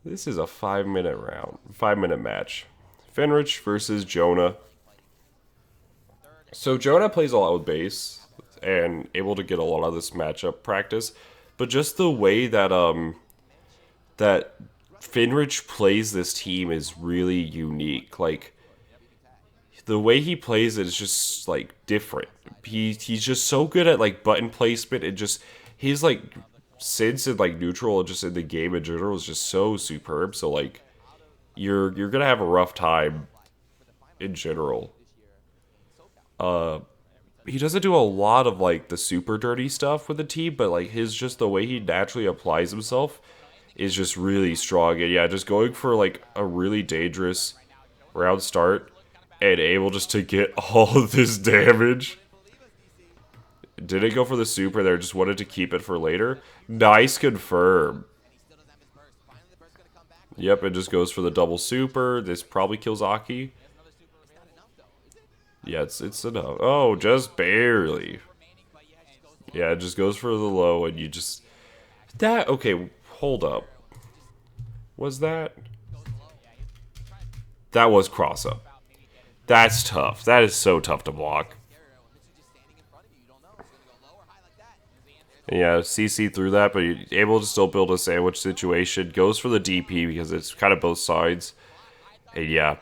This is a 5-minute round, 5-minute match. Fenrich versus Jona. So Jona plays a lot with base and able to get a lot of this matchup practice, but just the way that that Fenrich plays this team is really unique. Like the way he plays it is just like different. He's just so good at like button placement and just he's like sense in like neutral and just in the game in general is just so superb. So like you're gonna have a rough time in general. He doesn't do a lot of like the super dirty stuff with the team, but like his just the way he naturally applies himself is just really strong. And yeah, just going for like a really dangerous round start and able just to get all of this damage. Didn't go for the super there, just wanted to keep it for later. Nice confirm. Yep, it just goes for the double super. This probably kills Aki. Yeah, it's enough. Oh, just barely. Yeah, it just goes for the low and you just... That... Okay, hold up. Was that... That was cross up. That's tough. That is so tough to block. Yeah, CC through that, but you're able to still build a sandwich situation. Goes for the DP because it's kind of both sides. And yeah,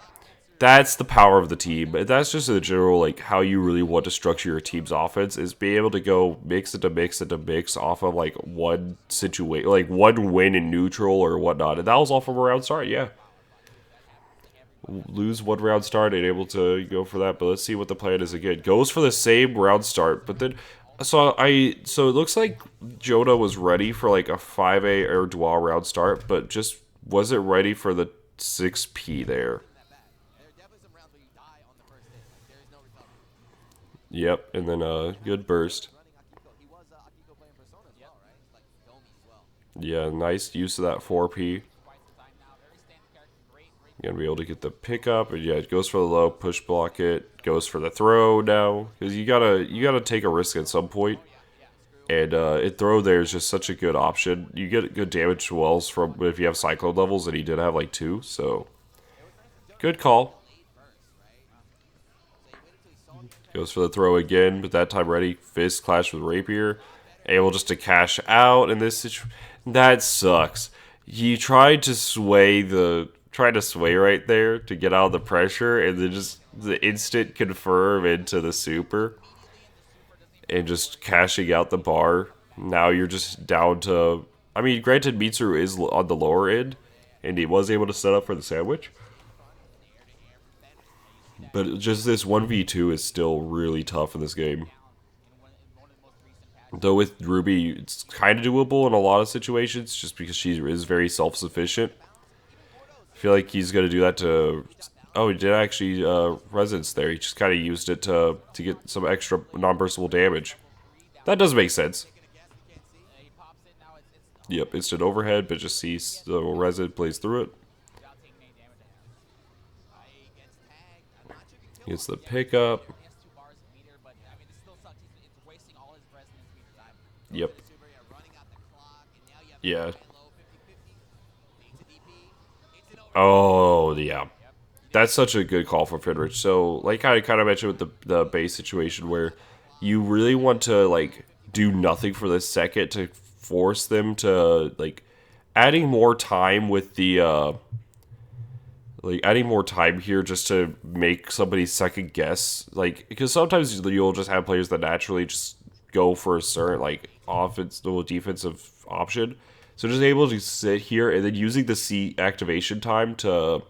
that's the power of the team. That's just a general, like, how you really want to structure your team's offense is be able to go mix into mix into mix off of, like, one situation, like, one win in neutral or whatnot. And that was all from a round start, yeah. Lose one round start and able to go for that, but let's see what the plan is again. Goes for the same round start, but then so it looks like Jona was ready for like a 5A air dual round start, but just wasn't ready for the 6P there. Yep, and then good burst. Yeah, nice use of that 4P. Gonna be able to get the pickup, and yeah, it goes for the low, push block it, goes for the throw now, because you gotta take a risk at some point, and it throw there is just such a good option. You get good damage to wells from if you have cyclone levels, and he did have like 2, so good call. Goes for the throw again, but that time ready, fist clash with rapier, able just to cash out in this situation. That sucks. You tried to sway right there to get out of the pressure, and then just the instant confirm into the super, and just cashing out the bar. Now you're just down to. I mean, granted, Mitsuru is on the lower end, and he was able to set up for the sandwich. But just this 1v2 is still really tough in this game. Though with Ruby, it's kind of doable in a lot of situations, just because she is very self-sufficient. I feel like he's going to do that to... Oh, he did actually Resonance there. He just kind of used it to get some extra non-burstable damage. That does make sense. Yep, instant overhead, but just sees the Resonance plays through it. Gets the pickup. Yep. Yeah. Oh, yeah. That's such a good call for Fenrich. So, like I kind of mentioned with the base situation where you really want to, like, do nothing for the second to force them to, like, adding more time with the, like, adding more time here just to make somebody second guess. Like, because sometimes you'll just have players that naturally just go for a certain, like, offense, little defensive option. So just able to sit here and then using the C activation time to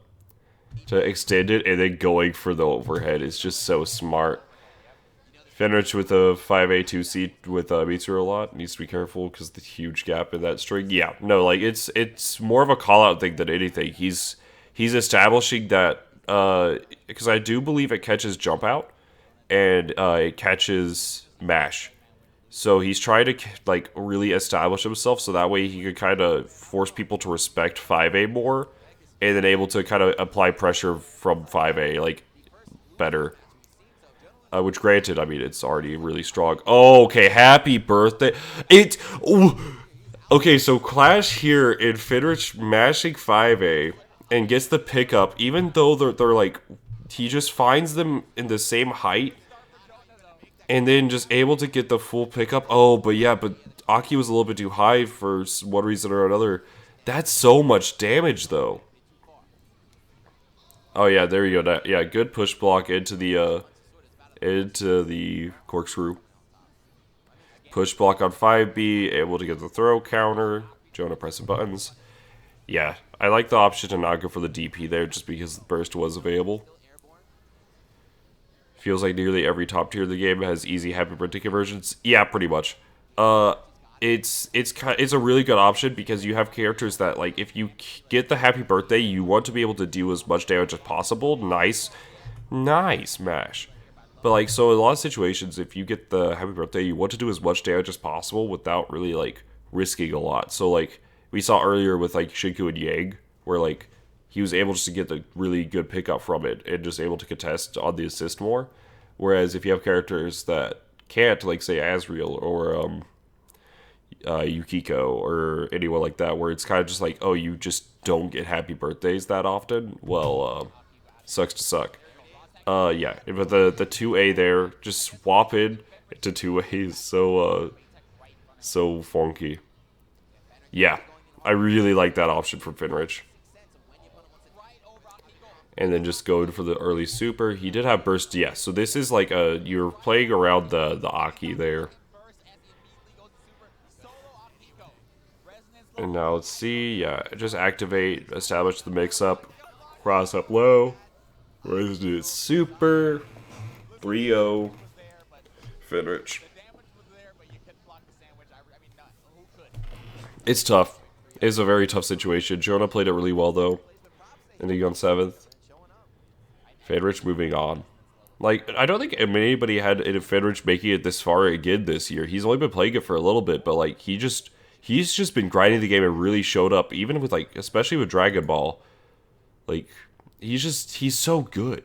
extend it and then going for the overhead is just so smart. Fenrich with a 5A 2C with Mitsuru a lot needs to be careful because the huge gap in that string. Yeah, no, like it's more of a call out thing than anything. He's establishing that because I do believe it catches jump out and it catches mash. So he's trying to like really establish himself so that way he could kind of force people to respect 5A more and then able to kind of apply pressure from 5A like better. Which granted, I mean, it's already really strong. Oh, okay, happy birthday. Okay, so Clash here in Fenrich mashing 5A and gets the pickup, even though they're like, he just finds them in the same height and then just able to get the full pickup. Oh, but yeah, but Aki was a little bit too high for one reason or another. That's so much damage though. Oh yeah, there you go. Yeah, good push block into the corkscrew. Push block on 5B, able to get the throw counter. Jona pressing buttons. Yeah, I like the option to not go for the DP there just because the burst was available. Feels like nearly every top tier of the game has easy happy birthday conversions. Yeah, pretty much. It's a really good option because you have characters that, like, if you get the happy birthday, you want to be able to do as much damage as possible. Nice mash. But, like, so in a lot of situations, if you get the happy birthday, you want to do as much damage as possible without really, like, risking a lot. So, like, we saw earlier with, like, Shinku and Yang, where, like, he was able just to get the really good pickup from it and just able to contest on the assist more. Whereas if you have characters that can't, like, say, Asriel or, Yukiko or anyone like that, where it's kind of just like, oh, you just don't get happy birthdays that often, well, sucks to suck. Yeah, but the 2A there, just swap in to 2A is so funky. Yeah, I really like that option from Fenrich. And then just going for the early super. He did have burst, yes. Yeah, so this is like you're playing around the Aki there. And now let's see, yeah, just activate, establish the mix-up, cross up low, resonate super, 3-0, Fenrich. It's tough. It's a very tough situation. Jona played it really well, though, and he on 7th. Fenrich moving on. Like, I don't think anybody had Fenrich making it this far again this year. He's only been playing it for a little bit, but, like, he's just been grinding the game and really showed up, even with, like, especially with Dragon Ball. Like, he's so good.